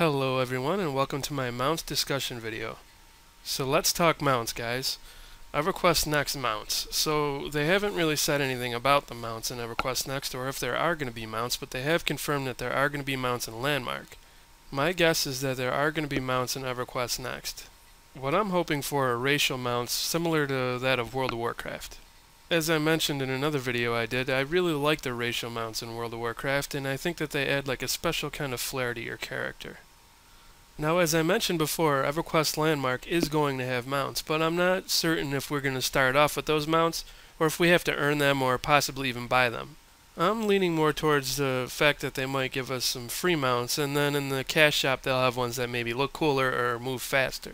Hello everyone and welcome to my mounts discussion video. So let's talk mounts, guys. EverQuest Next mounts. So they haven't really said anything about the mounts in EverQuest Next or if there are going to be mounts, but they have confirmed that there are going to be mounts in Landmark. My guess is that there are going to be mounts in EverQuest Next. What I'm hoping for are racial mounts similar to that of World of Warcraft. As I mentioned in another video I did, I really like the racial mounts in World of Warcraft, and I think that they add like a special kind of flair to your character. Now, as I mentioned before, EverQuest Landmark is going to have mounts, but I'm not certain if we're going to start off with those mounts, or if we have to earn them or possibly even buy them. I'm leaning more towards the fact that they might give us some free mounts, and then in the cash shop they'll have ones that maybe look cooler or move faster.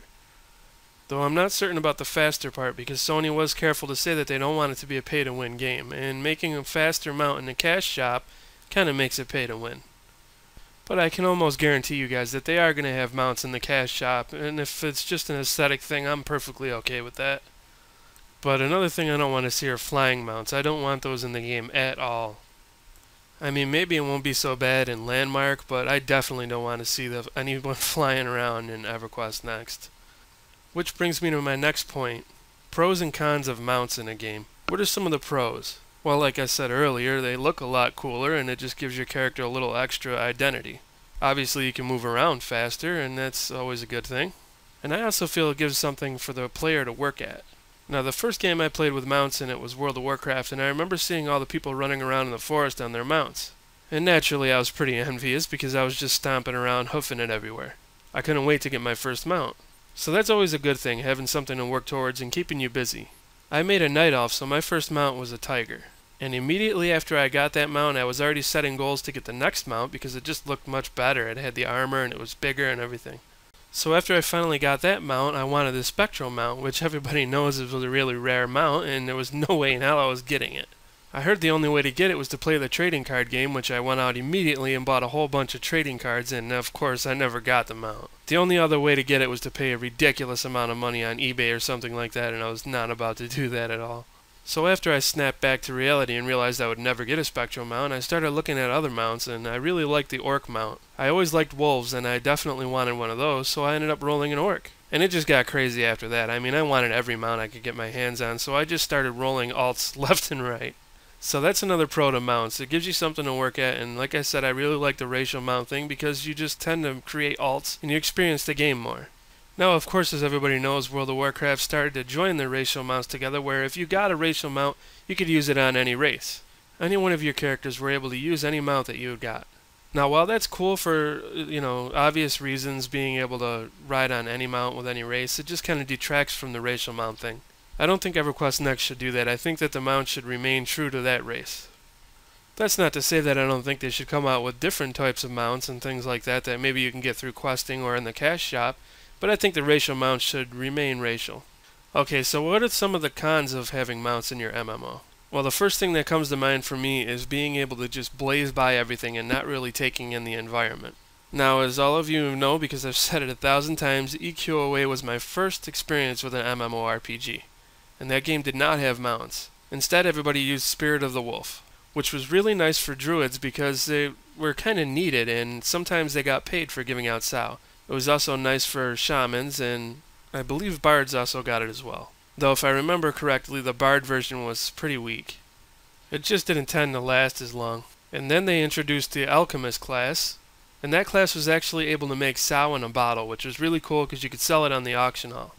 Though I'm not certain about the faster part, because Sony was careful to say that they don't want it to be a pay-to-win game, and making a faster mount in the cash shop kind of makes it pay-to-win. But I can almost guarantee you guys that they are going to have mounts in the cash shop, and if it's just an aesthetic thing, I'm perfectly okay with that. But another thing I don't want to see are flying mounts. I don't want those in the game at all. I mean, maybe it won't be so bad in Landmark, but I definitely don't want to see anyone flying around in EverQuest Next. Which brings me to my next point, pros and cons of mounts in a game. What are some of the pros? Well, like I said earlier, they look a lot cooler and it just gives your character a little extra identity. Obviously you can move around faster and that's always a good thing. And I also feel it gives something for the player to work at. Now the first game I played with mounts in it was World of Warcraft, and I remember seeing all the people running around in the forest on their mounts. And naturally I was pretty envious because I was just stomping around hoofing it everywhere. I couldn't wait to get my first mount. So that's always a good thing, having something to work towards and keeping you busy. I made a night elf, so my first mount was a tiger. And immediately after I got that mount, I was already setting goals to get the next mount because it just looked much better. It had the armor and it was bigger and everything. So after I finally got that mount, I wanted the spectral mount, which everybody knows is a really rare mount, and there was no way in hell I was getting it. I heard the only way to get it was to play the trading card game, which I went out immediately and bought a whole bunch of trading cards, and of course I never got the mount. The only other way to get it was to pay a ridiculous amount of money on eBay or something like that, and I was not about to do that at all. So after I snapped back to reality and realized I would never get a spectral mount, I started looking at other mounts, and I really liked the orc mount. I always liked wolves, and I definitely wanted one of those, so I ended up rolling an orc. And it just got crazy after that. I mean, I wanted every mount I could get my hands on, so I just started rolling alts left and right. So that's another pro to mounts. It gives you something to work at, and like I said, I really like the racial mount thing because you just tend to create alts and you experience the game more. Now, of course, as everybody knows, World of Warcraft started to join their racial mounts together, where if you got a racial mount, you could use it on any race. Any one of your characters were able to use any mount that you got. Now, while that's cool for, obvious reasons, being able to ride on any mount with any race, it just kind of detracts from the racial mount thing. I don't think EverQuest Next should do that. I think that the mount should remain true to that race. That's not to say that I don't think they should come out with different types of mounts and things like that maybe you can get through questing or in the cash shop, but I think the racial mounts should remain racial. Okay, so what are some of the cons of having mounts in your MMO? Well, the first thing that comes to mind for me is being able to just blaze by everything and not really taking in the environment. Now, as all of you know, because I've said it 1,000 times, EQOA was my first experience with an MMORPG. And that game did not have mounts. Instead, everybody used Spirit of the Wolf, which was really nice for druids because they were kind of needed and sometimes they got paid for giving out Sao. It was also nice for shamans, and I believe bards also got it as well. Though if I remember correctly, the bard version was pretty weak. It just didn't tend to last as long. And then they introduced the alchemist class, and that class was actually able to make Sao in a bottle, which was really cool because you could sell it on the auction hall.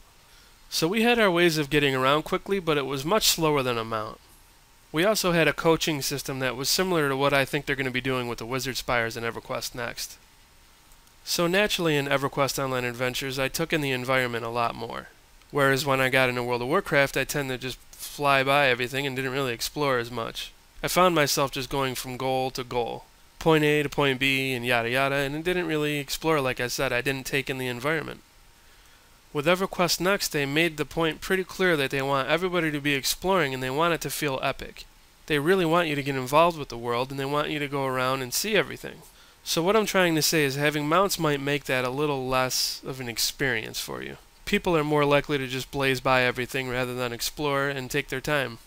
So we had our ways of getting around quickly, but it was much slower than a mount. We also had a coaching system that was similar to what I think they're going to be doing with the Wizard Spires in EverQuest Next. So naturally in EverQuest Online Adventures, I took in the environment a lot more. Whereas when I got into World of Warcraft, I tended to just fly by everything and didn't really explore as much. I found myself just going from goal to goal, point A to point B and yada yada, and it didn't really explore. Like I said, I didn't take in the environment. With EverQuest Next, they made the point pretty clear that they want everybody to be exploring and they want it to feel epic. They really want you to get involved with the world and they want you to go around and see everything. So what I'm trying to say is having mounts might make that a little less of an experience for you. People are more likely to just blaze by everything rather than explore and take their time.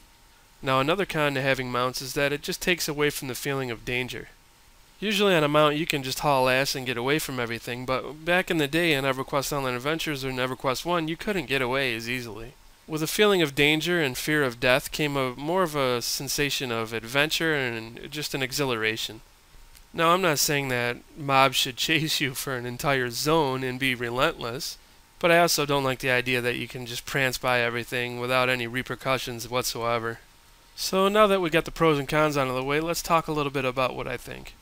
Now another con to having mounts is that it just takes away from the feeling of danger. Usually on a mount you can just haul ass and get away from everything, but back in the day in EverQuest Online Adventures or in EverQuest 1 you couldn't get away as easily. With a feeling of danger and fear of death came more of a sensation of adventure and just an exhilaration. Now I'm not saying that mobs should chase you for an entire zone and be relentless, but I also don't like the idea that you can just prance by everything without any repercussions whatsoever. So now that we got the pros and cons out of the way, let's talk a little bit about what I think.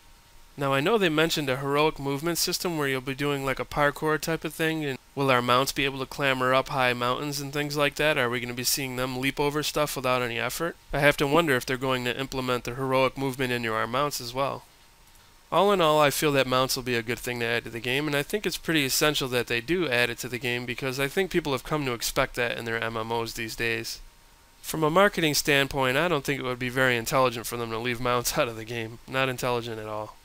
Now I know they mentioned a heroic movement system where you'll be doing like a parkour type of thing, and will our mounts be able to clamber up high mountains and things like that? Are we going to be seeing them leap over stuff without any effort? I have to wonder if they're going to implement the heroic movement into our mounts as well. All in all, I feel that mounts will be a good thing to add to the game, and I think it's pretty essential that they do add it to the game because I think people have come to expect that in their MMOs these days. From a marketing standpoint, I don't think it would be very intelligent for them to leave mounts out of the game. Not intelligent at all.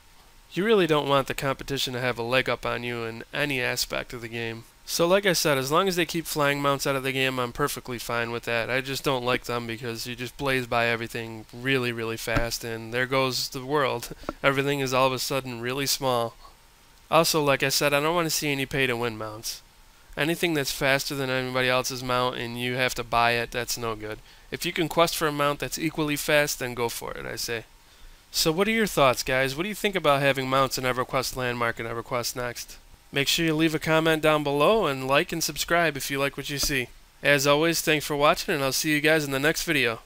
You really don't want the competition to have a leg up on you in any aspect of the game. So like I said, as long as they keep flying mounts out of the game, I'm perfectly fine with that. I just don't like them because you just blaze by everything really, really fast, and there goes the world. Everything is all of a sudden really small. Also, like I said, I don't want to see any pay-to-win mounts. Anything that's faster than anybody else's mount and you have to buy it, that's no good. If you can quest for a mount that's equally fast, then go for it, I say. So what are your thoughts, guys? What do you think about having mounts in EverQuest Landmark and EverQuest Next? Make sure you leave a comment down below and like and subscribe if you like what you see. As always, thanks for watching, and I'll see you guys in the next video.